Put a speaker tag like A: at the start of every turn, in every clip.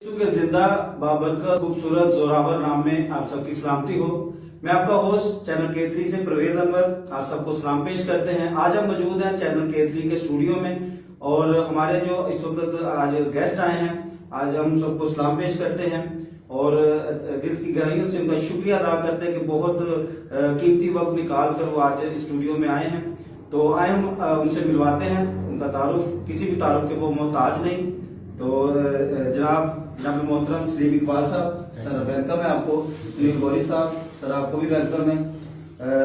A: के जिंदा बाबरकत खूबसूरत जोरावर नाम में आप सबकी सलामती हो। मैं आपका होस्ट चैनल केतरी से परवेज अनवर आप सबको सलाम पेश करते हैं। आज हम मौजूद हैं चैनल केतरी के स्टूडियो में और हमारे जो इस वक्त आज गेस्ट आए हैं, आज हम सबको सलाम पेश करते हैं और दिल की गहराइयों से उनका शुक्रिया अदा करते हैं कि बहुत कीमती वक्त निकाल कर वो आज स्टूडियो में आए हैं। तो आए हम उनसे मिलवाते हैं, उनका तारुफ किसी भी तारुफ के वो मोहताज नहीं। तो जनाब मोहतरम सलीम इकबाल साहब, सर वेलकम है आपको। सलीम गौरी साहब, सर आपको भी वेलकम है।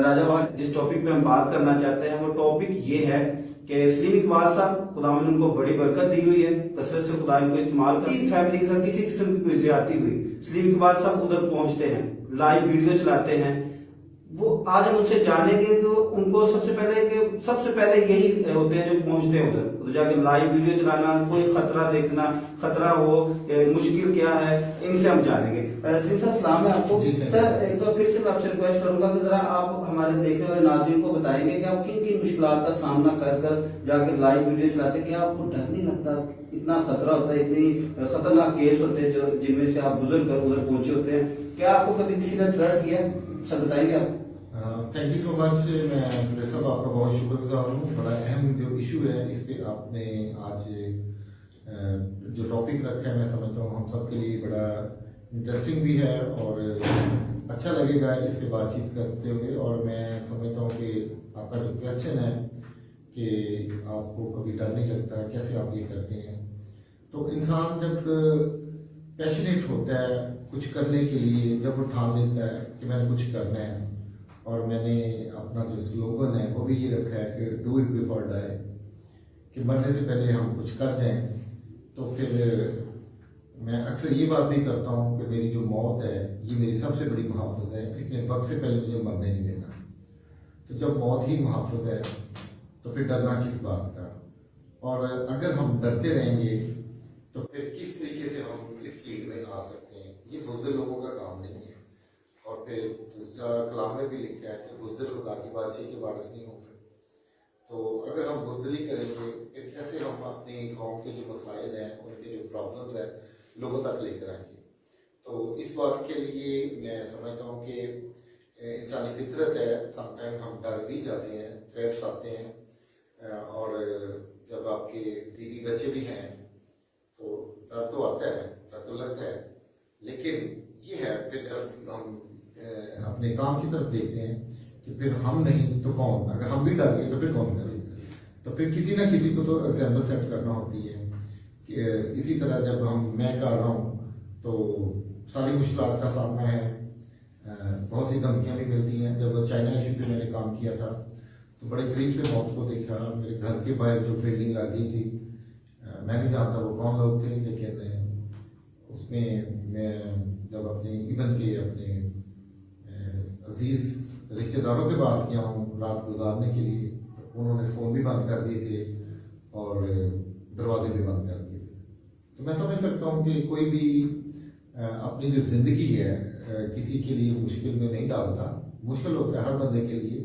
A: राजा भाई, जिस टॉपिक पे हम बात करना चाहते हैं वो टॉपिक ये है कि सलीम इकबाल साहब, खुदा ने उनको बड़ी बरकत दी हुई है, कसरत से खुदा इनको इस्तेमाल कर। फैमिली के साथ किसी किस्म की कोई ज्यादती हुई, सलीम इकबाल साहब उधर पहुंचते हैं, लाइव वीडियो चलाते हैं। वो आज हम उनसे जानेंगे तो उनको सबसे पहले यही होते हैं जो पहुंचते हैं उधर जाके लाइव वीडियो चलाना, कोई खतरा देखना, खतरा हो, मुश्किल क्या है, इनसे हम जानेंगे। सलीम साहब सलाम है आपको। सर एक तो फिर से मैं आपसे रिक्वेस्ट करूंगा कि जरा आप हमारे देखने वाले नाज़रीन को बताएंगे कि आप किन किन मुश्किलात का सामना कर कर जाकर लाइव वीडियो चलाते, क्या आपको डर नहीं लगता? इतना खतरा होता है, इतनी खतरनाक केस होते हैं जो जिनमें से आप गुजर कर उधर पहुंचे होते हैं, क्या आपको कभी किसी ने थ्रेट किया? सर बताएंगे आप।
B: Thank you so much. मैं सब आपका बहुत शुक्रगुजार हूँ। बड़ा अहम जो इशू है इस पे आपने आज जो टॉपिक रखा है, मैं समझता हूँ हम सब के लिए बड़ा इंटरेस्टिंग भी है और अच्छा लगेगा इस पे बातचीत करते हुए। और मैं समझता हूँ कि आपका जो क्वेश्चन है कि आपको कभी डर नहीं लगता, कैसे आप ये करते हैं, तो इंसान जब पैशनेट होता है कुछ करने के लिए, जब वो ठान लेता है कि मैंने कुछ करना है, और मैंने अपना जो स्लोगन है वो भी ये रखा है कि डू इट बिफोर डाई, कि मरने से पहले हम कुछ कर जाएं। तो फिर मैं अक्सर ये बात भी करता हूँ कि मेरी जो मौत है ये मेरी सबसे बड़ी मुहाफ़िज़ है, इसने वक्त से पहले मुझे मरने नहीं देना। तो जब मौत ही मुहाफ़िज़ है तो फिर डरना किस बात का? और अगर हम डरते रहेंगे तो फिर किस तरीके से हम इस फील्ड में आ सकते हैं? ये बुज़दिल लोगों का काम नहीं है। और फिर दूसरा कलाम में भी लिखा है कि बुज़दिल खुदा की बादशाही के वारिस नहीं होंगे। तो अगर हम बुज़दिली करेंगे फिर कैसे हम अपनी कौम के जो मसाइल हैं, उनके जो प्रॉब्लम्स हैं, लोगों तक लेकर आएंगे? तो इस बात के लिए मैं समझता हूँ कि इंसानी फितरत है, समटाइम हम डर भी जाते हैं, थ्रेट्स आते हैं, और जब आपके बीवी बच्चे भी हैं तो डर तो आता है, डर तो लगता है। लेकिन ये है फिर हम अपने काम की तरफ देखते हैं कि फिर हम नहीं तो कौन? अगर हम भी डर गए तो फिर कौन करेगा? तो फिर किसी ना किसी को तो एग्जाम्पल सेट करना होती है। कि इसी तरह जब मैं कर रहा हूँ तो सारी मुश्किलात का सामना है, बहुत सी धमकियाँ भी मिलती हैं। जब चाइना इशू पे मैंने काम किया था तो बड़े करीब से मौत को देखा। मेरे घर के बाहर जो बिल्डिंग लगी थी, मैं नहीं जानता वो कौन लोग थे, लेकिन उसमें मैं जब अपने इवन के अपने अजीज रिश्तेदारों के पास गया हूँ रात गुजारने के लिए, तो उन्होंने फ़ोन भी बंद कर दिए थे और दरवाजे भी बंद कर दिए थे। तो मैं समझ सकता हूँ कि कोई भी अपनी जो ज़िंदगी है किसी के लिए मुश्किल में नहीं डालता। मुश्किल होता है हर बंदे के लिए।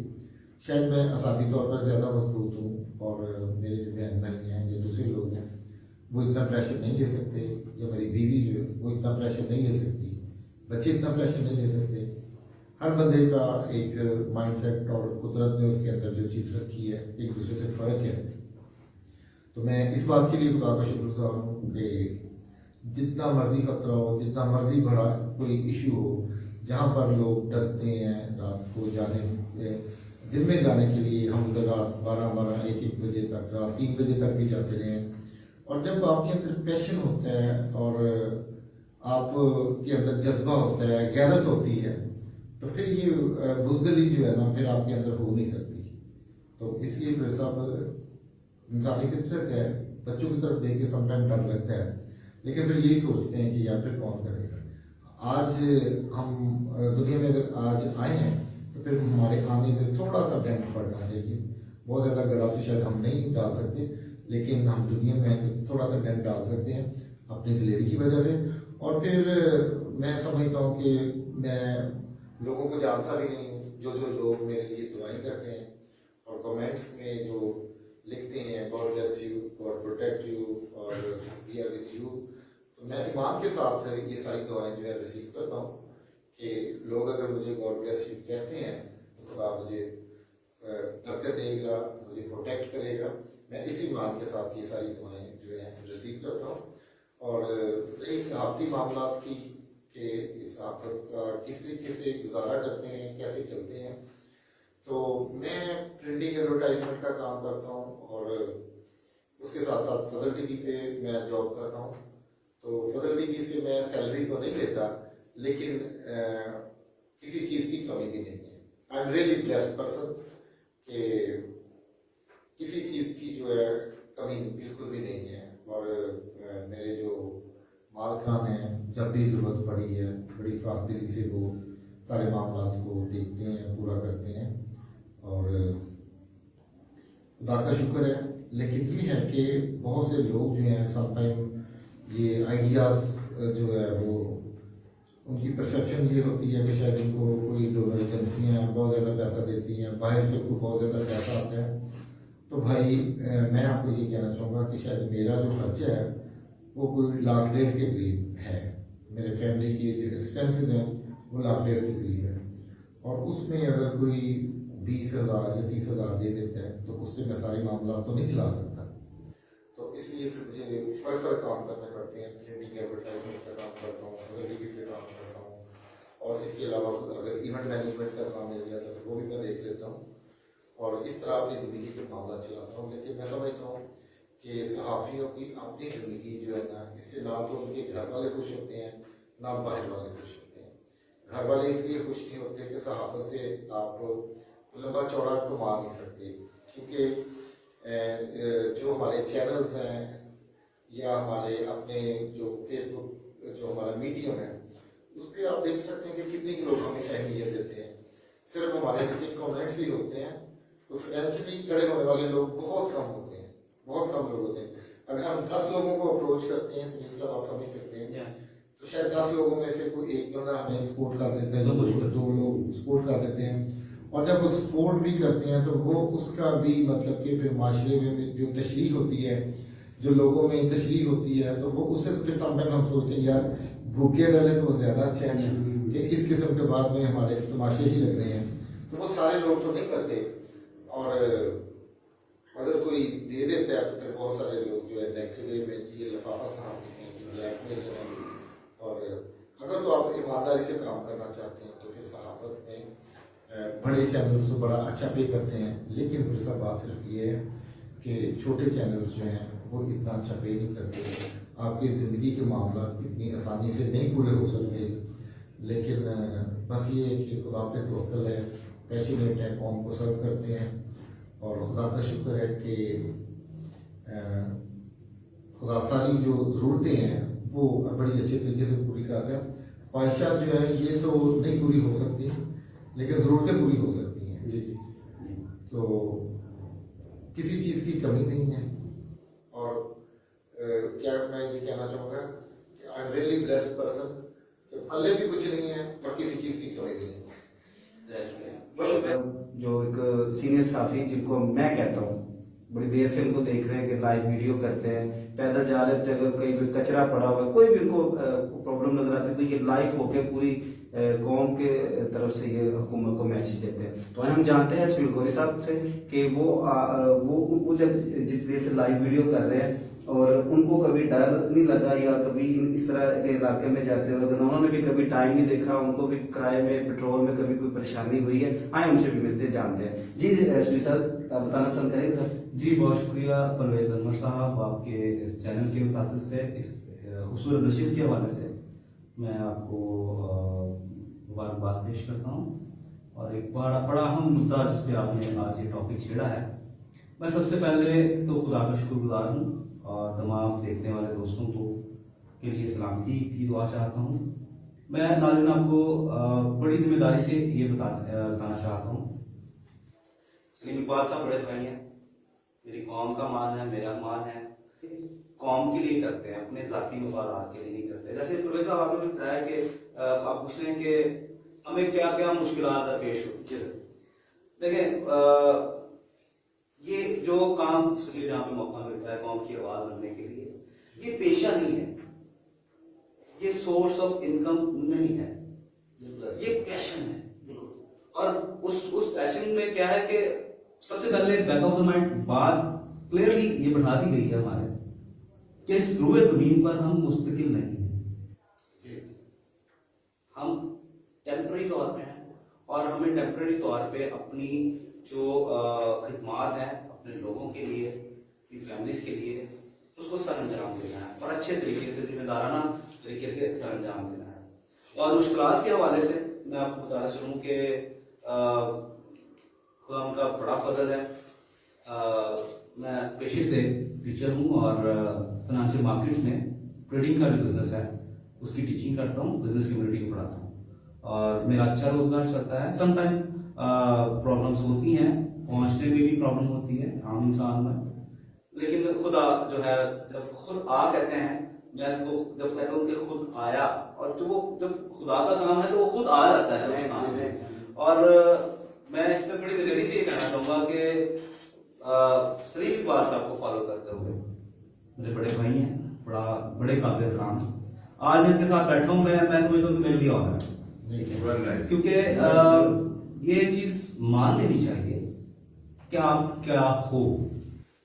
B: शायद मैं असाबी तौर पर ज़्यादा मजबूत हूँ और मेरे बहन भाई हैं या दूसरे लोग हैं वो इतना प्रेशर नहीं ले सकते, या मेरी बीवी जो है वो इतना प्रेशर नहीं ले सकती, बच्चे इतना प्रेशर नहीं ले सकते। हर बंदे का एक माइंडसेट और कुदरत ने उसके अंदर जो चीज़ रखी है एक दूसरे से फ़र्क है। तो मैं इस बात के लिए खुदा का शुक्रगुजार हूँ कि जितना मर्जी खतरा हो, जितना मर्जी बड़ा कोई इशू हो, जहाँ पर लोग डरते हैं रात को जाने, दिन में जाने के लिए, हम उधर रात 12-12, 1-1 बजे तक, रात 3 बजे तक भी जाते रहे। और जब आपके अंदर पैशन होता है और आपके अंदर जज्बा होता है, गैरत होती है, तो फिर ये बुज़दिली जो है ना फिर आपके अंदर हो नहीं सकती। तो इसलिए फिर सब इंसानी फितरत है, बच्चों की तरफ देख के समटाइम डर लगता है, लेकिन फिर यही सोचते हैं कि यार फिर कौन करेगा। आज हम दुनिया में अगर आज आए हैं तो फिर हमारे आने से थोड़ा सा डेंट पड़ना चाहिए। बहुत ज़्यादा गड़ा तो शायद हम नहीं डाल सकते, लेकिन हम दुनिया में थोड़ा सा डेंट डाल सकते हैं अपनी दिलेरी की वजह से। और फिर मैं समझता हूँ कि मैं लोगों को जानता भी नहीं हूँ, जो लोग मेरे लिए दुआएं करते हैं और कमेंट्स में जो लिखते हैं God bless you, God protect you और वी आर विद यू, तो میں ایمان کے ساتھ یہ ساری دعائیں جو ہے ریسیو کرتا ہوں کہ لوگ اگر مجھے گاڈ بلیس یو کہتے ہیں تو خدا مجھے برکت دے گا، مجھے پروٹیکٹ کرے گا. میں اسی ایمان کے ساتھ یہ ساری دعائیں جو ہیں ریسیو کرتا ہوں. اور رہی صحافتی معاملات کی کہ اس صحافت کا کس طریقے سے گزارا کرتے ہیں، کیسے چلتے ہیں، تو میں پرنٹنگ ایڈورٹائزمنٹ کا کام کرتا ہوں اور اس کے ساتھ ساتھ فضل ٹی وی پہ میں جاب کرتا ہوں. تو فضل ٹی وی سے میں سیلری تو نہیں لیتا، لیکن کسی چیز کی کمی بھی نہیں ہے. I am really blessed person کہ کسی چیز کی جو ہے کمی بالکل بھی نہیں ہے. اور میرے جو مالکان ہیں جب بھی ضرورت پڑی ہے بڑی فراخ دلی سے وہ سارے معاملات کو دیکھتے ہیں، پورا کرتے ہیں. اور خدا کا شکر ہے. لیکن یہ ہے کہ بہت سے لوگ جو ہیں سم ٹائم یہ آئیڈیاز جو ہے وہ ان کی پرسیپشن یہ ہوتی ہے کہ شاید ان کو کوئی ڈونر ایجنسیاں بہت زیادہ پیسہ دیتی ہیں، باہر سے کو بہت زیادہ پیسہ آتا ہے. تو بھائی میں آپ کو یہ کہنا چاہوں گا کہ شاید میرا جو خرچہ ہے وہ کوئی 1.5 لاکھ کے قریب ہے. میرے فیملی کی جو ایکسپینسز ہیں وہ 1.5 لاکھ کے قریب ہے. اور اس میں اگر کوئی 20,000 یا 30,000 دے دیتا ہے تو اس سے میں سارے معاملات تو نہیں چلا سکتا. تو اس لیے پھر مجھے فردر کام کرنے پڑتے ہیں. پرنٹنگ ایڈورٹائزمنٹ کا کام کرتا ہوں، ٹی وی پہ کام کرتا ہوں، اور اس کے علاوہ اگر ایونٹ مینجمنٹ کا کام مل گیا تو وہ بھی میں دیکھ لیتا ہوں. اور اس طرح اپنی زندگی کے معاملات چلاتا ہوں. لیکن میں سمجھتا ہوں کہ صحافیوں کی اپنی زندگی جو ہے نا، اس سے نہ تو ان کے گھر والے خوش ہوتے ہیں نہ باہر والے خوش ہوتے ہیں. گھر والے اس لیے خوش نہیں ہوتے کہ صحافت سے آپ لمبا چوڑا کما نہیں سکتے، کیونکہ جو ہمارے چینلز ہیں یا ہمارے اپنے جو فیس بک جو ہمارا میڈیم ہے اس پہ آپ دیکھ سکتے ہیں کہ کتنے لوگ ہمیں اہمیت دیتے ہیں. صرف ہمارے کامنٹس ہی ہوتے ہیں. تو فائنینشلی کھڑے ہونے والے لوگ بہت کم ہوتے ہیں، بہت کم لوگ ہوتے ہیں. اگر ہم 10 لوگوں کو اپروچ کرتے ہیں، سنیل صاحب آپ سمجھ سکتے ہیں، تو شاید 10 لوگوں میں سے کوئی ایک بندہ ہمیں سپورٹ کر دیتا ہے، 2 لوگ سپورٹ کر دیتے ہیں. اور جب وہ سپورٹ بھی کرتے ہیں تو وہ اس کا بھی مطلب کہ پھر معاشرے میں جو تشریح ہوتی ہے، جو لوگوں میں تشریح ہوتی ہے، تو وہ اس سے پھر سم ٹائم ہم سوچتے ہیں یار بھوکے ڈالے تو وہ زیادہ اچھا ہے کہ اس قسم کے بعد میں ہمارے تماشے ہی لگ رہے ہیں. تو وہ سارے لوگ تو نہیں کرتے. اور اگر کوئی دے دیتا ہے تو پھر بہت سارے لوگ جو ہے نیگیٹو میں یہ لفافہ صاحب ہیں کہ بلیک میل ہیں. اور اگر تو آپ ایمانداری سے کام کرنا چاہتے ہیں تو پھر صحافت میں بڑے چینلز تو بڑا اچھا پے کرتے ہیں. لیکن پھر سب بات صرف یہ ہے کہ چھوٹے چینلز جو ہیں وہ اتنا اچھا پے نہیں کرتے. آپ کی زندگی کے معاملات اتنی آسانی سے نہیں پورے ہو سکتے. لیکن بس یہ ہے کہ خدا پہ توکل ہے، پیشنیٹ ہے، قوم کو سرو کرتے ہیں. اور خدا کا شکر ہے کہ خدا ساری جو ضرورتیں ہیں وہ بڑی اچھے طریقے سے پوری کر رہے ہیں. خواہشات جو ہیں یہ تو نہیں پوری ہو سکتی لیکن ضرورتیں پوری ہو سکتی ہیں.
A: جی جی.
B: تو کسی چیز کی کمی نہیں ہے. اور کیا میں یہ کہنا چاہوں گا کہ I am really blessed person کہ پلے بھی کچھ نہیں ہے اور کسی چیز کی کمی بھی نہیں ہے.
A: جو ایک سینئر صحافی جن کو میں کہتا ہوں بڑی دیر سے ان کو دیکھ رہے ہیں کہ لائیو ویڈیو کرتے ہیں، پیدل جا رہے تھے، اگر کہیں بھی کچرا پڑا ہوا ہے، کوئی بھی ان کو پرابلم نظر آتی ہے تو یہ لائیو ہو کے پوری قوم کے طرف سے یہ حکومت کو میسج دیتے ہیں. تو ہم جانتے ہیں سنیل کوہلی صاحب سے کہ وہ جب جتنی دیر سے لائیو ویڈیو کر رہے ہیں اور ان کو کبھی ڈر نہیں لگا یا کبھی اس طرح کے علاقے میں جاتے ہوئے انہوں نے بھی کبھی ٹائم نہیں دیکھا، ان کو بھی کرائے میں پیٹرول میں کبھی کوئی پریشانی ہوئی ہے، آئے ان سے بھی ملتے جانتے ہیں. جی سنیل صاحب آپ بتانا پسند کریں گے سر؟
C: جی بہت شکریہ پرویز انور صاحب، آپ کے اس چینل کے وساطت سے، اس حصول نشست کے حوالے سے میں آپ کو مبارکباد پیش کرتا ہوں. اور ایک بڑا اہم مدعا جس پہ آپ نے آج یہ ٹاپک چھیڑا ہے، میں سب سے پہلے تو خدا کا شکر گزار ہوں اور تمام دیکھنے والے دوستوں کو کے لیے سلامتی کی دعا چاہتا ہوں. میں ناظرین آپ کو بڑی ذمہ داری سے یہ بتانا چاہتا ہوں، سلیم اقبال صاحب بڑے بھائی ہیں، میری قوم کا مان ہے، میرا مان ہے. قوم کے لیے کرتے ہیں، اپنے ذاتی مفادات کے لیے نہیں کرتے. جیسے پروفیسر صاحب آپ نے بتایا کہ آپ پوچھ رہے ہیں کہ ہمیں کیا کیا مشکلات درپیش ہوتی ہیں. دیکھیں یہ جو کام جہاں پہ موقع ملتا ہے قوم کی آواز بننے کے لیے، یہ پیشہ نہیں ہے. ये सोर्स ऑफ इनकम नहीं है, ये पैशन है। और उस पैशन में क्या है कि सबसे पहले बैक ऑफ द माइंड बात क्लियरली ये बढ़ा दी गई है हमारे कि इस रुए जमीन पर हम मुस्तकिल नहीं हैं, हम टेम्पररी तौर पे हैं और हमें टेम्पररी तौर पे अपनी जो खिदमात है अपने लोगों के लिए, अपनी फैमिलीज के लिए, उसको सर अंजाम देना है और अच्छे तरीके से, जिम्मेदाराना तरीके से सर अंजाम देना है। और मुश्किलात के हवाले से मैं आपको बताना चाहूँ कि खुदा उनका बड़ा फजल है। मैं पेशे से टीचर हूँ और फाइनेंशियल मार्केट्स में ट्रेडिंग का जो बिजनेस है उसकी टीचिंग करता हूँ, बिजनेस कम्युनिटी को पढ़ाता हूँ और मेरा अच्छा रोजगार चलता है। सम टाइम प्रॉब्लम्स होती हैं, पहुँचने में भी प्रॉब्लम होती है आम इंसान में, लेकिन खुदा जो है जब खुद आ कहते हैं, मैं इसको जब कहता हूँ कि खुद आया, और जब खुदा का काम है तो वो खुद आ जाता है उस काम में। और मैं इस पे बड़ी दिलेरी से ये कहना चाहूँगा कि सलीम इकबाल साहब को फॉलो करते हुए, मेरे बड़े भाई हैं, बड़े काबिल एहतराम, आज मैं इनके साथ बैठा हूँ, मैं समझता हूँ कि मेरे लिए ऑनर है, क्योंकि ये चीज मान लेनी चाहिए कि आप क्या हो।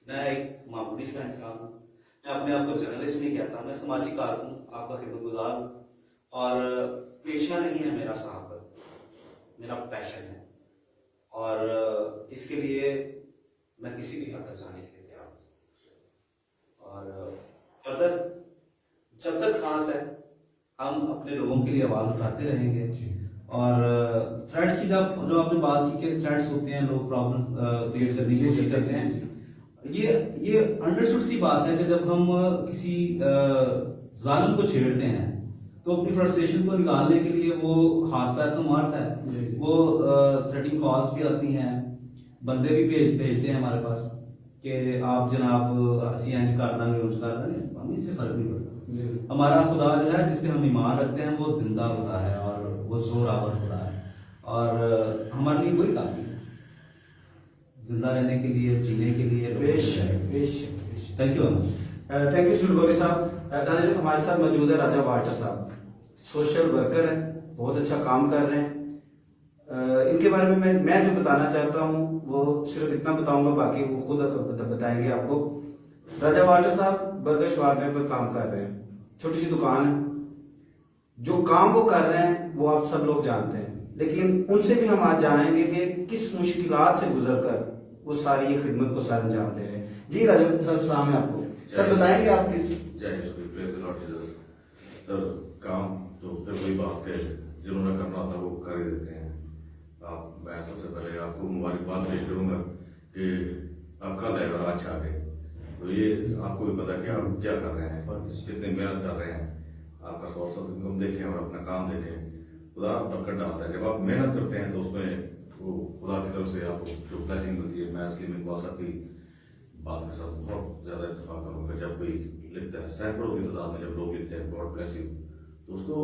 C: मैं एक मामूली सा इंसान हूँ, मैं अपने आप को जर्नलिस्ट नहीं कहता, मैं समाजी कारकुन हूँ, आपका खिदमतगुजार हूँ, और पेशा नहीं है मेरा सहाफत, मेरा पैशन है, और इसके लिए मैं किसी भी हद तक जाने के लिए तैयार हूँ। और फर्दर जब तक सांस है हम अपने लोगों के लिए आवाज उठाते रहेंगे। और थ्रेड्स की जो आपने बात की कि थ्रेड्स होते हैं, लोग प्रॉब्लम क्रिएट करने की कोशिश करते हैं, ये अंडरस्टूड सी बात है कि जब हम किसी जालिम को छेड़ते हैं तो अपनी फ्रस्ट्रेशन को निकालने के लिए वो हाथ पैर तो मारता है, वो थ्रेटिंग कॉल्स भी आती हैं, बंदे भी भेजते हैं हमारे पास कि आप जनाब हंसी इंज कर देंगे, उस कर देंगे, हमें इससे फर्क नहीं पड़ता। हमारा खुदा जो है जिस पे हम ईमान रखते हैं वो जिंदा होता है और वो जोरावर होता है, और हमारे लिए वही काफी है जिंदा रहने के लिए, जीने के लिए। Thank you
A: thank you Sunil Gauri साहब। नाज़रीन, हमारे साथ मौजूद है राजा वाल्टर साहब, सोशल वर्कर हैं, बहुत अच्छा काम कर रहे हैं। इनके बारे में मैं जो बताना चाहता हूँ वो सिर्फ इतना बताऊंगा, बाकी वो खुद बताएंगे आपको। राजा वाल्टर साहब बर्गर शवारमे पर काम कर रहे हैं, छोटी सी दुकान है, जो काम वो कर रहे हैं वो आप सब लोग जानते हैं, लेकिन उनसे भी हम आज जानेंगे कि किस मुश्किलात से गुजर कर वो सारी ये खिदमत को सर अंजाम दे रहे हैं। जी राजा सर, सलाम है आपको। सर बताएंगे आप प्लीज।
D: सर काम तो फिर वही बात है, जिन्होंने करना था वो कर ही देते हैं। मैं सबसे पहले आपको मुबारकबाद पेश करूंगा कि आप कल है और आज आ गए, तो ये आपको भी पता कि आप क्या कर रहे हैं, कितनी मेहनत कर रहे हैं, आपका सोर्स ऑफ इनकम देखें और अपना काम देखें। खुदा बरकत डालता है, जब आप मेहनत करते हैं तो उसमें वो खुदा की तरफ से आपको जो ब्लेसिंग मिलती है। मैं इसलिए इकबाल साहब की बात के साथ बहुत ज्यादा इत्तेफाक करूँगा। जब कोई लिखता है, सैकड़ों की तादाद में जब लोग लिखते हैं गॉड ब्लेस यू, तो उसको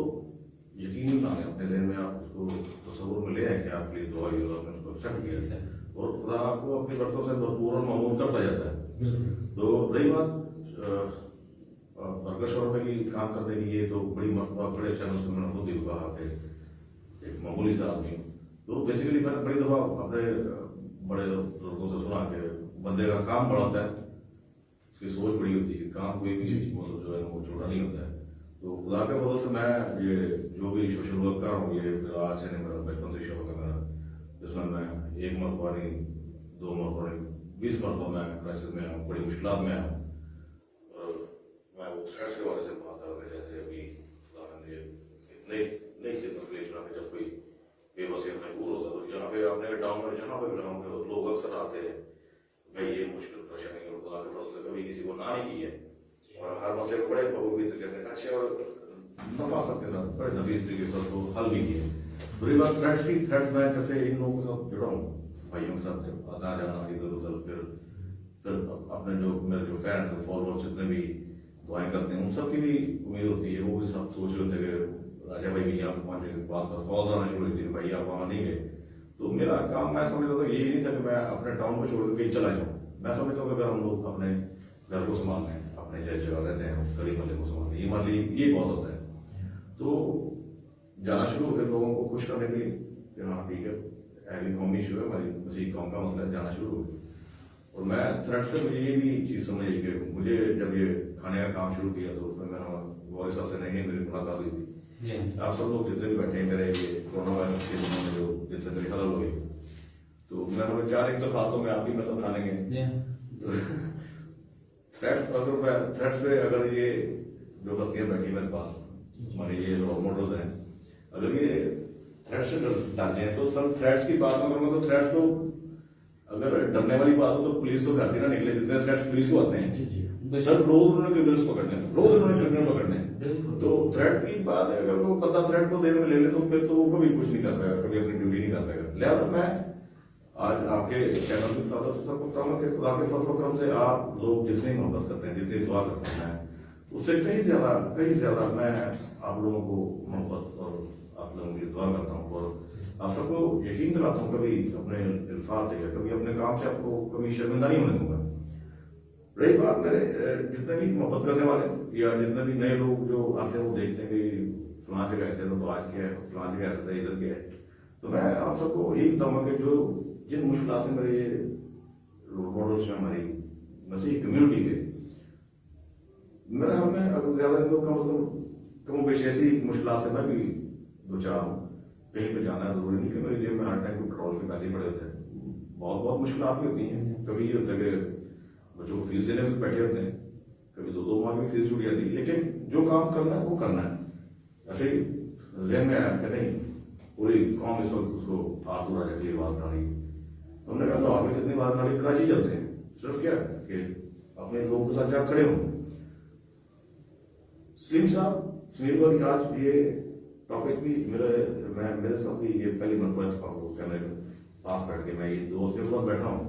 D: यकीन ना अपने जहन में आप उसको तस्वुर में ले आए कि आपके लिए दुआ और आपने उसको एक्सेप्ट किया, और खुदा आपको अपनी बरकतों से भरपूर और मामून करता जाता है। तो रही बात बर्गर शॉप में काम करने की, ये तो बड़ी मरतबा बड़े चैनल से मैंने खुद ही कहा कि एक मामूली सा आदमी हूँ, तो बेसिकली मैंने बड़ी दफा अपने बड़े लोगों से सुना कि बंदे का काम बड़ा होता है, उसकी सोच बड़ी होती है, काम कोई भी चीज मतलब जो है वो छोटा नहीं होता है। तो खुदा के फजल से मैं ये जो भी सोशल वर्क कर रहा हूँ, ये आज से नहीं, मेरा बचपन से शौक है मेरा, जिसमें मैं एक मरतबा नहीं, 2 मरतबा नहीं, 20 मरतबा मैं क्राइसिस में आया, बड़ी मुश्किलात में आया। मैं वो थ्रेड्स के बारे से बात कर रहा, जैसे अभी नई खिदमत पेश करा, जब कोई बेबसी मजबूर होता है तो यहाँ पे अपने टाउन में, जहाँ पे गाँव के लोग अक्सर आते हैं, भाई ये मुश्किल परेशानी और खुदा के फजल से कभी किसी को ना नहीं की है, और हर मसले को बड़े बखूबी तरीके से अच्छे और नफासत के साथ बड़े नफीस तरीके से उसको हल भी किए। बुरी बात थ्रेड्स की, थ्रेड्स में जैसे इन लोगों के साथ जुड़ा हूँ, भाइयों के साथ जब आना जाना इधर उधर, फिर अपने जो मेरे जो फैन फॉलोअर्स जितने भी दुआएं करते हैं उन सबकी भी उम्मीद होती है, वो भी सब सोच रहे थे कि राजा भाई भी आप पाँच पास पास कॉल आना शुरू हुई थी, भाई आप वहाँ नहीं गए। तो मेरा काम मैं समझता था यही नहीं था कि मैं अपने टाउन को छोड़ कर कहीं चला जाऊँ। मैं समझता हूँ कि अगर हम लोग अपने घर को संभाल लें, अपने जैसे जगह रहते हैं उस गली मल्ले को संभाल लें, ये मान ली ये बहुत होता है। तो जाना शुरू हो गया लोगों को खुश करने के लिए कि हाँ ठीक है, अहली कौमी इशू है, हमारी मसीह कौम का मसला है, जाना शुरू हो गया। और मैं थ्रेड से मुझे ये भी चीज़ समझ आई कि मुझे जब ये खाने का काम शुरू किया तो उसमें मैंने गौर साहब से नहीं मेरी मुलाकात हुई थी। आप सब लोग जितने भी बैठे हैं मेरे ये कोरोना वायरस के दिनों में जो जिनसे मेरी हलल हुई, तो मैंने चार एक दरखास्तों में आप भी मसला उठानेंगे। थ्रेड्स पे अगर ये जो हस्तियाँ बैठी मेरे पास, हमारे ये रोल मॉडल्स हैं, अगर ये थ्रेड्स से डालते हैं तो सर थ्रेड्स की बात करूँगा तो थ्रेड्स तो अगर डरने वाली बात हो तो पुलिस तो घर से ना निकले, जितने थ्रेड्स पुलिस को आते हैं सर रोज उन्होंने क्रिमिनल्स पकड़ने हैं, रोज उन्होंने क्रिमिनल पकड़ने हैं। तो थ्रेड की बात है, अगर वो बंदा थ्रेड को देर में ले ले तो फिर तो वो कभी कुछ नहीं कर पाएगा, कभी अपनी ड्यूटी नहीं कर पाएगा। लिहाजा मैं आज आपके चैनल के साथ सबको कहूँगा कि खुदा के फजल करम से आप लोग जितनी मोहब्बत करते हैं, जितनी दुआ करते हैं, उससे कहीं ज्यादा मैं आप लोगों को मोहब्बत और आप लोगों की दुआ करता हूँ और आप सबको यकीन दिलाता हूँ कभी अपने इल्फात से या कभी अपने काम से आपको कभी शर्मिंदा नहीं होने दूंगा। रही बात मेरे जितने भी मोहब्बत करने वाले या जितने भी नए लोग जो आते हैं वो देखते हैं कि फलां जगह ऐसे तो आज क्या है, फलां जगह ऐसा था, इधर क्या है, तो मैं आप सबको यही बताऊंगा कि जो जिन मुश्किल से मेरे ये रोल मॉडल्स हैं हमारी मसीह कम्युनिटी के, मेरे हम में अगर ज्यादा तो कम पेश ऐसी मुश्किल से मैं भी दो चार हूँ। कहीं पे जाना जरूरी नहीं कि मेरी जेब में हर टाइम पेट्रोल के पैसे पड़े होते हैं, बहुत मुश्किल भी होती हैं। कभी ये होता है कि बच्चों को फीस देने में बैठे होते हैं, कभी दो माह की फीस जुड़ जाती है, लेकिन जो काम करना है वो करना है। ऐसे ही जहन में आया कि नहीं पूरी कौम इस वक्त उसको हाथ उड़ा जाती है आवाज डाली, हमने कहा लाहौर में कितनी बार डाली, कराची चलते हैं, सिर्फ क्या कि अपने लोगों के साथ जा खड़े हों। सलीम साहब सुनील भाई आज ये टॉपिक भी मेरे साथ भी ये पहली मरतबा कैमरे के पास बैठ के मैं ये दोस्त के साथ बैठा हूँ।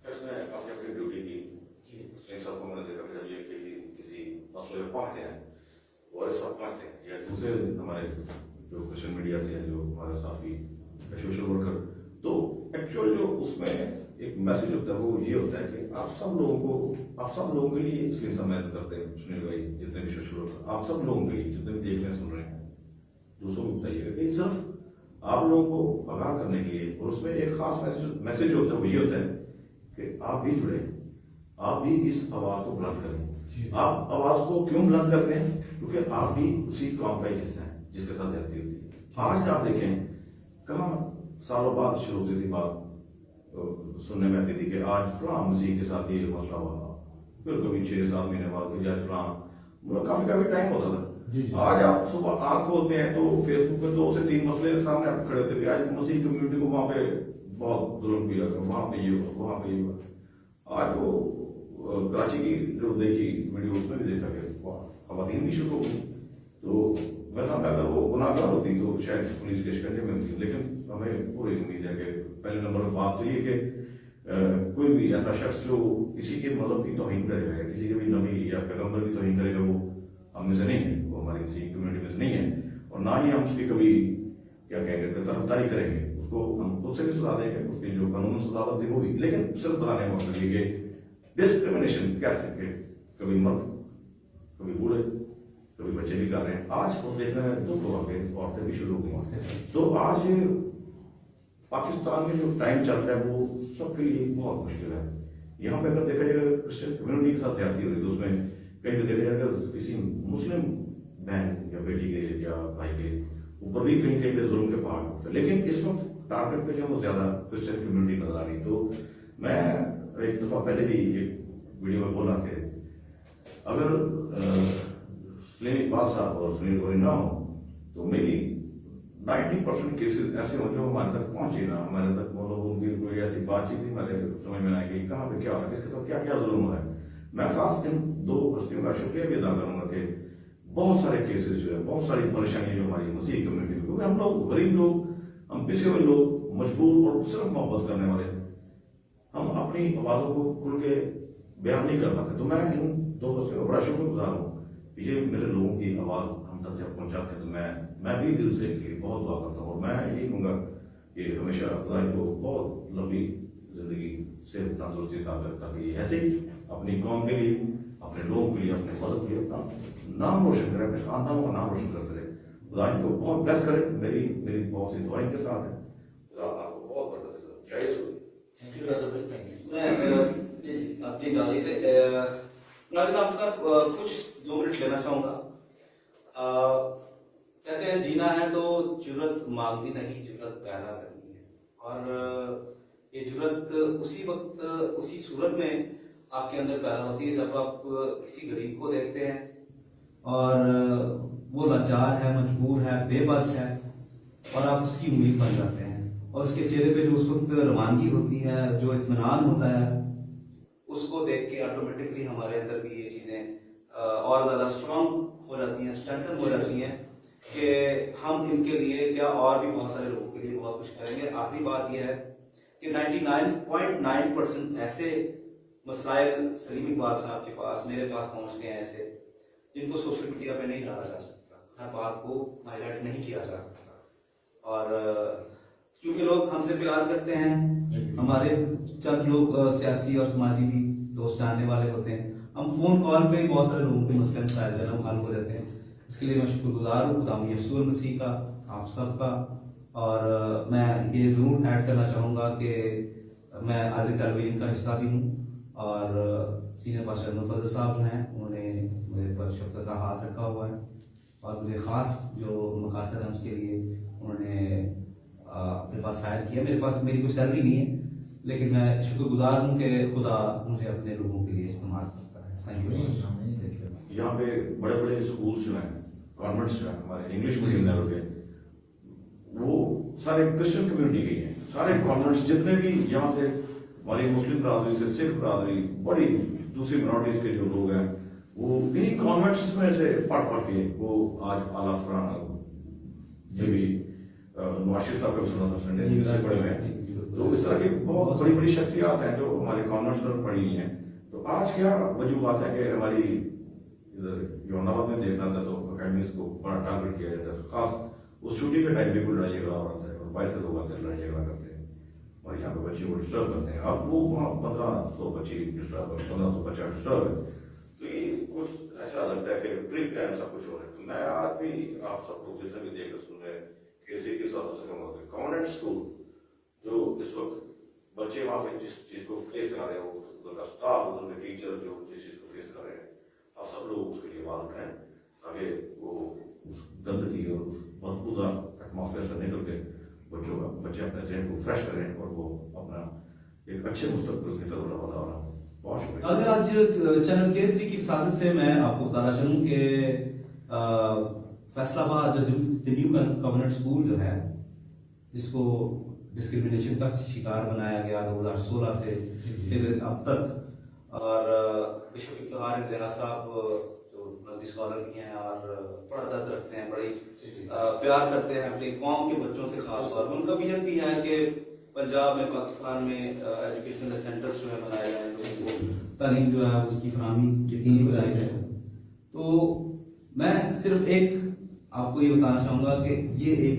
D: अपनी ड्यूटी की सलीम साहब को मैंने देखा जब ये किसी मसले में पहुंचते हैं और इस वक्त पहुंचते हैं या दूसरे हमारे जो सोशल मीडिया से जो हमारे साथी सोशल वर्कर, तो एक्चुअल जो उसमें एक मैसेज होता है वो ये होता है कि आप सब लोगों के लिए इसलिए समय करते हैं सुनील भाई, जितने भी सोशल वर्कर आप सब लोगों के लिए जितने भी देख रहे हैं सुन रहे हैं, दूसरों को बताइएगा कि सिर्फ आप लोगों को आगाह करने के लिए, और उसमें एक खास मैसेज होता है वो ये होता है कि आप भी जुड़े, आप भी इस आवाज को बुलंद करें। आप आवाज को क्यों बुलंद करते हैं? क्योंकि आप भी उसी काम का हिस्सा है जिसके साथ जाती होती है। आज आप देखें कहाँ सालों बाद शुरू होती थी बात सुनने में आती थी कि आज फलां मसीह के साथ ये मसला हुआ, फिर कभी 6-7 महीने बाद फिर आज फलां, मतलब काफी टाइम होता था। आज आप सुबह आंख खोलते हैं तो फेसबुक पे 2 से 3 मसले सामने आप खड़े होते हैं। आज मसीह कम्युनिटी को वहां पे बहुत जुल्म किया गया, वहां पे ये हुआ, वहां पे ये हुआ। आज वो कराची की जो देखी वीडियो उसमें भी देखा गया खवातीन भी शुरू हो गई, तो मैंने अगर वो गुनाहगार होती तो शायद पुलिस के शिकंजे में होती, लेकिन हमें पूरी उम्मीद है कि पहले नंबर पर बात तो ये कि कोई भी ऐसा शख्स जो किसी के मजहब की तौहीन करेगा या किसी के भी नबी या पैगंबर की तौहीन करेगा वो हम में से नहीं है, वो हमारी किसी कम्युनिटी में से नहीं है, और ना ही हम उसकी कभी क्या कहेंगे तरफदारी करेंगे, उसको हम खुद से भी सजा देंगे, उसकी जो कानून सजावट दी होगी, लेकिन सिर्फ बनाने में मौका देंगे डिस्क्रिमिनेशन कैसे कभी मर्द कभी बूढ़े कभी बच्चे भी कर रहे हैं। आज वो देखने में दुख हो गए, औरतें भी शुरू हो गई। तो आज पाकिस्तान में जो टाइम चल रहा है वो सबके लिए बहुत मुश्किल है। यहाँ पे अगर देखा जाएगा क्रिश्चियन कम्युनिटी के साथ ज्यादती हो रही है तो उसमें कहीं भी देखा जाएगा किसी मुस्लिम बहन या बेटी के या भाई के ऊपर भी कहीं पे जुल्म के पहाड़ होते हैं, लेकिन इस वक्त टारगेट पे जो है वो ज्यादा क्रिश्चियन कम्युनिटी नजर आ रही। तो मैं एक दफा पहले भी एक वीडियो में बोला कि अगर सलीम इकबाल साहब और सुनील गोरी ना हो तो मेरी 90% केसेस ऐसे हो जो हमारे तक पहुंचे ना, हमारे तक मतलब उनकी कोई ऐसी बातचीत नहीं हमारे समझ में आएगी कहाँ पे क्या हो रहा है, किसके साथ क्या क्या जुल्म हो रहा है। मैं खास इन 2 हस्तियों का शुक्रिया भी अदा करूंगा कि बहुत सारे केसेस जो है, बहुत सारी परेशानियां जो हमारी मसीह कम्युनिटी, क्योंकि हम लोग गरीब लोग, हम पिछड़े हुए लोग, मजबूर और सिर्फ मोहब्बत करने वाले, हम अपनी आवाजों को खुल के बयान नहीं कर पाते। तो मैं इन 2 हस्तियों का बड़ा शुक्रगुजार हूँ कि ये मेरे लोगों की आवाज हम तक जब पहुंचाते हैं, तो मैं भी दिल से इनके लिए बहुत दुआ करता हूँ। और मैं यही कहूँगा कि हमेशा खुदा को बहुत लंबी जिंदगी से तंदुरुस्ती ताकि ऐसे ही अपनी कौम के लिए, अपने लोगों के लिए, अपने मदद के लिए अपना नाम रोशन करे, अपने खानदानों का नाम रोशन करते रहे। खुदा इनको बहुत ब्लेस करे, मेरी मेरी बहुत सी दुआ इनके साथ है, खुदा आपको बहुत बरकत दे। जय यीशु।
B: थैंक यू ब्रदर भाई, थैंक यू।
C: मैं जी आपकी इजाज़त से नाज़रीन आपका कुछ 2 मिनट लेना चाहूँगा। कहते हैं जीना है तो जुर्रत मांगनी नहीं, जुर्रत पैदा करनी है। और ये जुर्रत उसी वक्त उसी सूरत में आपके अंदर पैदा होती है जब आप किसी गरीब को देखते हैं और वो लाचार है, मजबूर है, बेबस है, और आप उसकी उम्मीद बन जाते हैं। और उसके चेहरे पे जो उस वक्त रवानगी होती है, जो इत्मीनान होता है, उसको देख के ऑटोमेटिकली हमारे अंदर भी ये चीज़ें और ज़्यादा स्ट्रांग हो जाती हैं, स्ट्रेंथन हो जाती हैं कि हम इनके लिए क्या और भी बहुत सारे लोगों के लिए बहुत कुछ करेंगे। आखिरी बात यह है कि 99.9% ऐसे मसाइल सलीम इकबाल साहब के पास, मेरे पास पहुंच गए हैं ऐसे, जिनको सोशल मीडिया पे नहीं डाला जा सकता, हर बात को हाईलाइट नहीं किया जा सकता। और क्योंकि लोग हमसे प्यार करते हैं, हमारे चंद लोग सियासी और समाजी भी दोस्त जानने वाले होते हैं, हम फोन कॉल पे ही बहुत सारे लोगों के मसले मसाइल जो है वो हल हो जाते हैं। इसके लिए मैं शुक्रगुजार हूँ खुदा यीशु मसीह का, आप सबका। और मैं ये ज़रूर ऐड करना चाहूँगा कि मैं आज तलवीन का हिस्सा भी हूँ, और सीनियर पास्टर मुफद्दल साहब जो हैं उन्होंने मेरे पर शफ़क़त का हाथ रखा हुआ है, और मुझे ख़ास जो मकासद हैं उसके लिए उन्होंने अपने पास हायर किया। मेरे पास मेरी कोई सैलरी नहीं है, लेकिन मैं शुक्रगुजार हूँ कि खुदा मुझे अपने लोगों के लिए इस्तेमाल करता है। Thank you.
D: यहाँ पे बड़े बड़े स्कूल्स जो हैं, कॉन्वेंट्स जो हैं, हमारे इंग्लिश मीडियम लेवल के, वो सारे क्रिश्चियन कम्युनिटी के हैं। सारे कॉन्वेंट्स जितने भी यहाँ से हमारी मुस्लिम बरादरी से सिख बरादरी, बड़ी दूसरी मिनॉरिटीज के जो लोग हैं, वो इन्हीं कॉन्वेंट्स में से पढ़ के वो आज आला फराना जी भी नवाशिर साहब का सुना संडे से पढ़े हुए हैं। तो इस तरह की बहुत बड़ी बड़ी शख्सियात हैं जो हमारे कॉन्वेंट्स में पढ़ी हुई हैं। तो आज क्या वजूहत है कि हमारी यौनाबाद में देखना था तो अकेडमीज को बड़ा टारगेट किया जाता है, खास उस छुट्टी के टाइम पे कोई लड़ाई झगड़ा हो रहा है और 22 से लोग आते हैं, लड़ाई झगड़ा करते हैं और यहाँ पे बच्चे को डिस्टर्ब करते हैं। अब वो वहाँ 1500 बच्चे डिस्टर्ब है, 1500 बच्चा डिस्टर्ब है, तो ये कुछ ऐसा लगता है कि प्री प्लान सब कुछ हो रहा है। तो मैं आज भी आप सब लोग जितने भी देख सुन रहे हैं कैसे के साथ कॉन्वेंट स्कूल जो इस वक्त बच्चे वहाँ पे जिस चीज़ को फेस कर रहे हैं, वो उनका स्टाफ, उनके टीचर जो जिस चीज़ को फेस कर रहे हैं, आप सब लोग उसके लिए आवाज उठाएं ताकि वो उस गंदगी और उस मजबूत एटमॉस्फेयर से निकल के बच्चे अपने जहन को फ्रेश करें और वो अपना एक अच्छे मुस्तकबिल की तरफ रवाना होना। बहुत शुक्रिया।
C: अगर आज चैनल के3 की साजिश से मैं आपको बताना चाहूँ कि Faisalabad the new convent school जो है, जिसको डिस्क्रिमिनेशन का शिकार बनाया गया 2016 से फिर अब तक, और बिशप इफ्तिखार इंदिरा साहब जो मजदी स्कॉलर भी हैं और बड़ा दर्द रखते हैं, बड़ी प्यार करते हैं अपनी कौम के बच्चों से, खास तौर पर उनका विजन भी है कि पंजाब में, पाकिस्तान में एजुकेशनल सेंटर्स जो है बनाए जाए, लोगों को तालीम जो है उसकी फराहमी यकीनी बनाई जाए। तो मैं सिर्फ एक आपको ये बताना चाहूँगा कि ये एक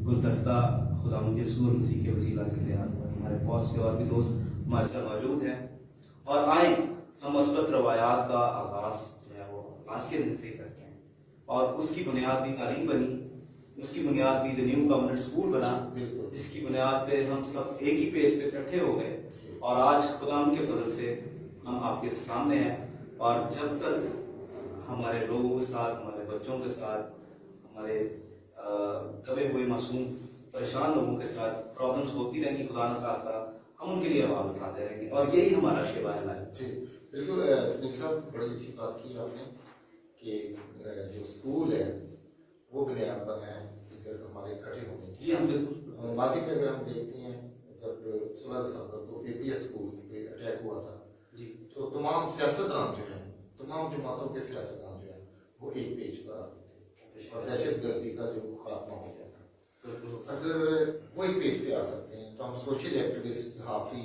C: गुलदस्ता खुदा यीशु मसीह के वसीला से तैयार हुआ है। हमारे बहुत से और भी दोस्त हमारे साथ मौजूद हैं, और आए हम मस्बत रवायात का आगाज जो है वो आज के दिन से ही करते हैं, और उसकी बुनियाद भी तालीम बनी, उसकी बुनियाद भी द न्यू कॉन्वेंट स्कूल बना, जिसकी बुनियाद पे हम सब एक ही पेज पे इकट्ठे हो गए, और आज खुदा के फजल से हम आपके सामने हैं। और जब तक हमारे लोगों के साथ, हमारे बच्चों के साथ, हमारे दबे हुए मासूम परेशान लोगों के साथ प्रॉब्लम्स होती रहेंगी, खुदा न खास्ता हम उनके लिए आवाज उठाते रहेंगे, और यही हमारा शेवा है लाइफ।
B: जी बिल्कुल सुनील साहब, बड़ी अच्छी बात की आपने कि जो स्कूल है वो बुनियाद बना है हमारे इकट्ठे होने की।
C: जी हम बिल्कुल
B: माजी में अगर हम देखते हैं, जब 16 दिसंबर को APS स्कूल पे अटैक हुआ था
C: जी,
B: तो तमाम सियासतदान जो हैं, तमाम जमातों के सियासतदान जो हैं वो एक पेज पर आते थे, और दहशत गर्दी का जो खात्मा हो गया था। अगर वो एक पेज पे आ सकते हैं तो हम सोशल एक्टिविस्ट, सहाफ़ी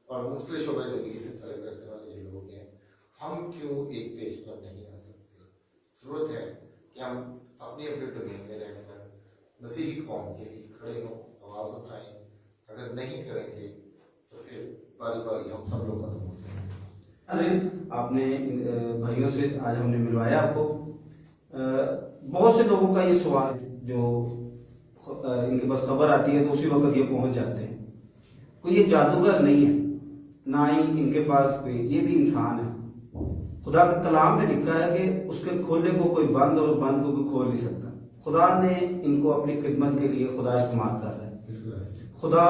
B: और मुख्तलिफ शोबे ज़िंदगी से ताल्लुक़ रखने वाले जो लोग हैं, हम क्यों एक पेज पर नहीं आ सकते? ज़रूरत है कि हम अपनी अपने डोमेन में रहकर मसीही कौम के लिए खड़े हों, आवाज़ उठाएं। अगर नहीं करेंगे तो फिर बारी बारी हम सब लोग खत्म हो जाएंगे।
A: आपने भाइयों से आज हमने मिलवाया आपको। बहुत से लोगों का ये सवाल जो इनके पास खबर आती है तो उसी वक्त ये पहुंच जाते हैं। कोई ये जादूगर नहीं है, ना ही इनके पास कोई, ये भी इंसान है। खुदा के कलाम में लिखा है कि उसके खोलने को कोई बंद और बंद को कोई खोल नहीं सकता। खुदा ने इनको अपनी खिदमत के लिए खुदा इस्तेमाल कर रहा है। खुदा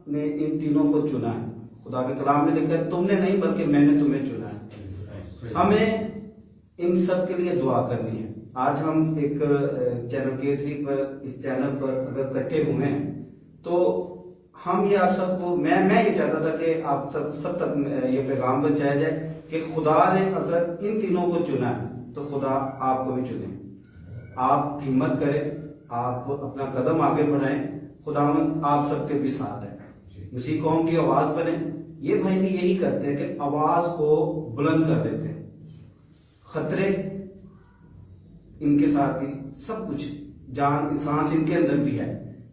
A: ने इन तीनों को चुना है। खुदा के कलाम में लिखा है तुमने नहीं बल्कि मैंने तुम्हें चुना है। हमें इन सब के लिए दुआ करनी है। आज हम एक चैनल K3 पर, इस चैनल पर अगर इकट्ठे हुए हैं तो हम ये आप सबको, मैं ये चाहता था कि आप सब तक ये पैगाम पहुंचाया जाए कि खुदा ने अगर इन तीनों को चुना है तो खुदा आपको भी चुने। आप हिम्मत करें, आप अपना कदम आगे बढ़ाएं, खुदावंद आप सबके भी साथ है। मसीह कौम की आवाज बने। ये भाई भी यही करते हैं कि आवाज को बुलंद कर देते हैं। खतरे इनके साथ भी सब कुछ, जान सांस इनके अंदर भी है,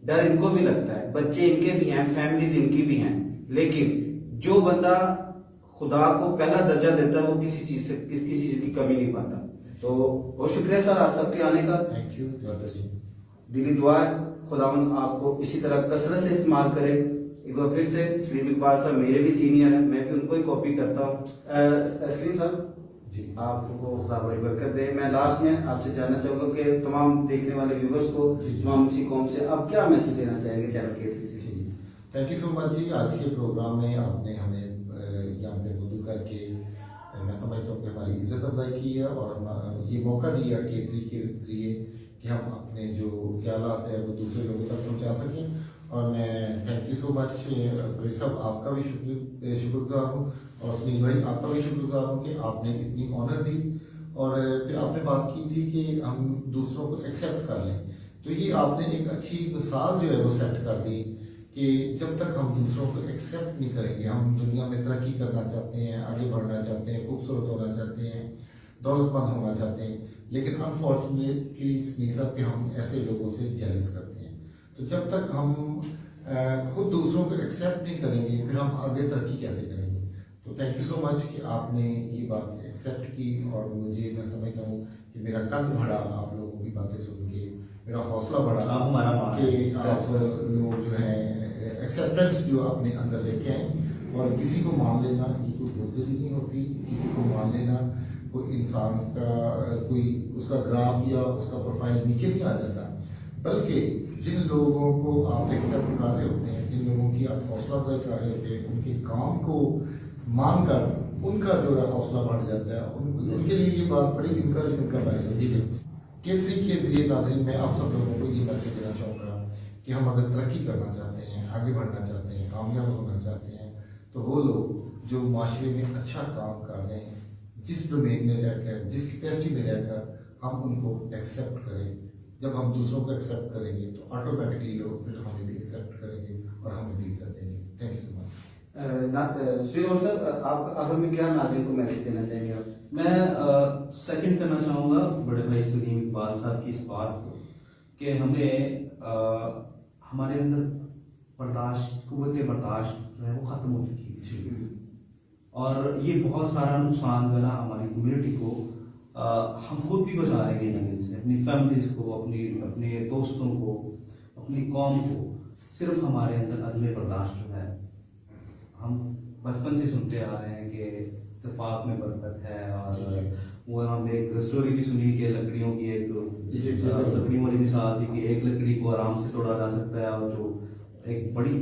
A: डर इनको भी लगता है, बच्चे इनके भी हैं, फैमिलीज इनकी भी हैं, लेकिन जो बंदा खुदा को पहला दर्जा देता है वो किसी चीज की कमी नहीं पाता। तो बहुत शुक्रिया सर आप सबके आने का।
B: Thank you.
A: दिली दुआ है खुदावंद आपको इसी तरह कसरत से इस्तेमाल करे। एक बार फिर से सलीम इकबाल साहब मेरे भी सीनियर हैं, मैं भी उनको ही कॉपी करता हूँ। सलीम साहब
B: जी,
A: आपको खुदा बड़ी बरकत दे। मैं लास्ट में आपसे जानना चाहूंगा कि तमाम देखने वाले व्यूवर्स को, तमाम मसीह कौम से आप क्या मैसेज देना चाहेंगे चैनल K3 से?
B: थैंक यू सो मच जी। आज के प्रोग्राम में आपने हमें यहाँ पे मौजूद करके मैं समझता हूँ कि हमारी इज्जत अफजाई की है और हम ये मौका दिया K3 के जरिए कि हम अपने जो ख्यालात है वो दूसरे लोगों तक पहुँचा सकें। और मैं थैंक यू सो मच साहब, आपका भी शुक्रगुजार हूँ और सुनील भाई आपका भी शुक्रगुजार हूँ कि आपने इतनी ऑनर दी। और फिर आपने बात की थी कि हम दूसरों को एक्सेप्ट कर लें, तो ये आपने एक अच्छी मिसाल जो है वो सेट कर दी कि जब तक हम दूसरों को एक्सेप्ट नहीं करेंगे, हम दुनिया में तरक्की करना चाहते हैं, आगे बढ़ना चाहते हैं, खूबसूरत होना चाहते हैं, दौलतमंद होना चाहते हैं, लेकिन अनफॉर्चुनेटली सुनील साहब कि हम ऐसे लोगों से जेलस करते हैं। तो जब तक हम खुद दूसरों को एक्सेप्ट नहीं करेंगे फिर हम आगे तरक्की कैसे करेंगे। तो थैंक यू सो मच कि आपने ये बात एक्सेप्ट की और मुझे, मैं समझता हूँ कि मेरा कद बढ़ा आप लोगों की बातें सुन के, मेरा हौसला बढ़ा कि आप लोग जो है एक्सेप्टेंस जो अपने अंदर लेके आए। और किसी को मान लेना ये कोई बुज़दिली नहीं होती, किसी को मान लेना कोई इंसान का कोई उसका ग्राफ या उसका प्रोफाइल नीचे नहीं आ जाता, बल्कि जिन लोगों को आप एक्सेप्ट कर रहे होते हैं, जिन लोगों की आप हौसला अफजाई कर रहे होते हैं, उनके काम को मानकर उनका जो है हौसला बढ़ जाता है। उनके लिए ये बात बड़ी इंकरेजमेंट का बायस होती है। K3 के जरिए नाज़रीन मैं आप सब लोगों को ये मैसेज देना चाहूँगा कि हम अगर तरक्की करना चाहते हैं, आगे बढ़ना चाहते हैं, कामयाब होना चाहते हैं, तो वो लोग जो माशरे में अच्छा काम कर रहे हैं, जिस डोमेन में रहकर, जिस कैपेसिटी में रहकर हम उनको एक्सेप्ट करें। जब हम दूसरों को एक्सेप्ट करेंगे तो ऑटोमेटिकली लोग फिर हमें भी एक्सेप्ट करेंगे और हमें भी इज्जत देंगे। Thank you so much.
A: Shriram sir आप आखिर में क्या नाज़रीन को मैसेज देना चाहेंगे आप?
C: मैं सेकंड करना चाहूँगा बड़े भाई सलीम इकबाल साहब की इस बात को कि हमें हमारे अंदर कुव्वत बर्दाश्त जो है वो ख़त्म हो चुकी थी और ये बहुत सारा नुकसान जो है ना हमारी कम्युनिटी को हम खुद भी बचा रहे हैं जंगल से, अपनी फैमिलीज को, अपने दोस्तों को, अपनी कौम को। सिर्फ हमारे अंदर अदम बर्दाश्त जो है, हम बचपन से सुनते आ रहे हैं कि इत्तेफाक में बरकत है और वो हम एक स्टोरी भी सुनी कि लकड़ियों की एक लकड़ियों वाली मिसाल थी कि एक लकड़ी को आराम से तोड़ा जा सकता है और जो एक बड़ी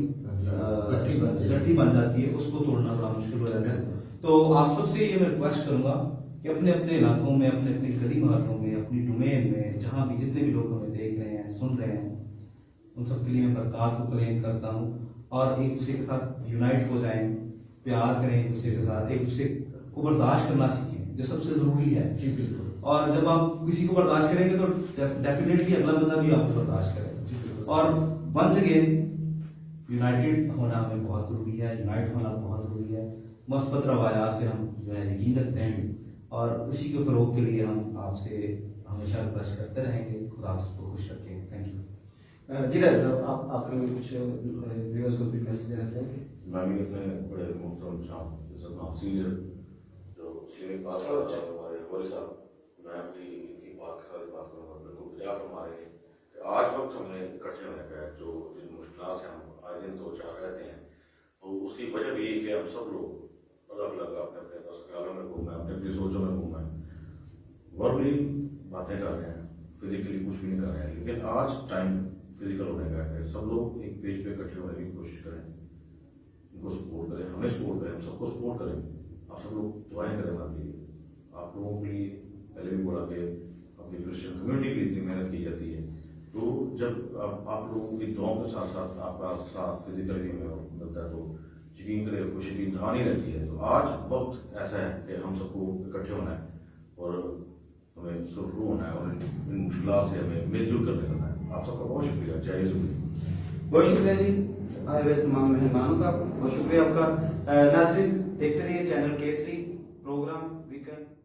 C: लट्ठी बन जाती है उसको तोड़ना बड़ा मुश्किल हो जाता है। तो आप सबसे ये मैं रिक्वेस्ट करूंगा कि अपने अपने इलाकों में, अपने अपने गली मोहल्लों में, अपनी डोमेन में, जहाँ भी जितने भी लोग हमें देख रहे हैं, सुन रहे हैं, उन सब के लिए मैं बरकत को क्लेम करता हूँ और एक दूसरे के साथ यूनाइट हो जाएं, प्यार करें एक दूसरे के साथ, एक दूसरे को बर्दाश्त करना सीखें जो सबसे जरूरी है।
B: जी बिल्कुल।
C: और जब आप किसी को बर्दाश्त करेंगे तो डेफिनेटली अगला बंदा भी आपको बर्दाश्त करेगा। और वंस अगेन यूनाइटेड होना हमें बहुत जरूरी है, यूनाइट होना बहुत जरूरी है। मस्बत रवायात पे हम जो है यकीन रखते हैं और उसी के फरोग के लिए हम आपसे हमेशा रिक्वेस्ट करते रहेंगे। खुदा आप सबको खुश रखें। Thank you.
A: जी राज साहब आप आखिर में कुछ व्यूअर्स को भी मैसेज देना चाहेंगे?
D: मैं भी अपने बड़े मोहतरम साहब सीनियर जो सीनियर बात करना चाहूँगा हमारे वली साहब, मैं अपनी बात करूँगा या फरमा रहे हैं कि आज वक्त हमें इकट्ठे होने का है, जो जिन मुश्किलात से हम आए दिन दो चार रहते हैं, तो उसकी वजह भी है कि हम सब लोग अलग अलग अपने अपने बस ख्यालों में घूमे, अपनी अपनी सोचों में घूमे, वर्बली बातें कर रहे हैं, फिजिकली कुछ भी नहीं कर रहे हैं। लेकिन आज टाइम फिजिकल होने का है, सब लोग एक पेज पे इकट्ठे होने की कोशिश करें, उनको सपोर्ट करें, हमें सपोर्ट करें, हम सबको सपोर्ट करें। आप सब लोग दुआएं करें हमारे लिए। आप लोगों के लिए पहले भी बोला कि अपनी क्रिश्चियन कम्युनिटी के लिए इतनी मेहनत की जाती है, तो जब आप लोगों की दुआओं के साथ साथ आपका साथ फिजिकली में मिलता है, तो यकीन करें खुशी की इंतहा नहीं रहती है। तो आज वक्त ऐसा है कि हम सबको इकट्ठे होना है और हमें सुरखरू होना है और इन मुश्किलात से हमें मिलजुल कर निकलना है। आप सबका बहुत शुक्रिया। जय यीशु।
A: बहुत शुक्रिया जी आए हुए तमाम मेहमानों का, बहुत शुक्रिया आपका। नाज़रीन देखते रहिए चैनल K3 प्रोग्राम वीकेंड।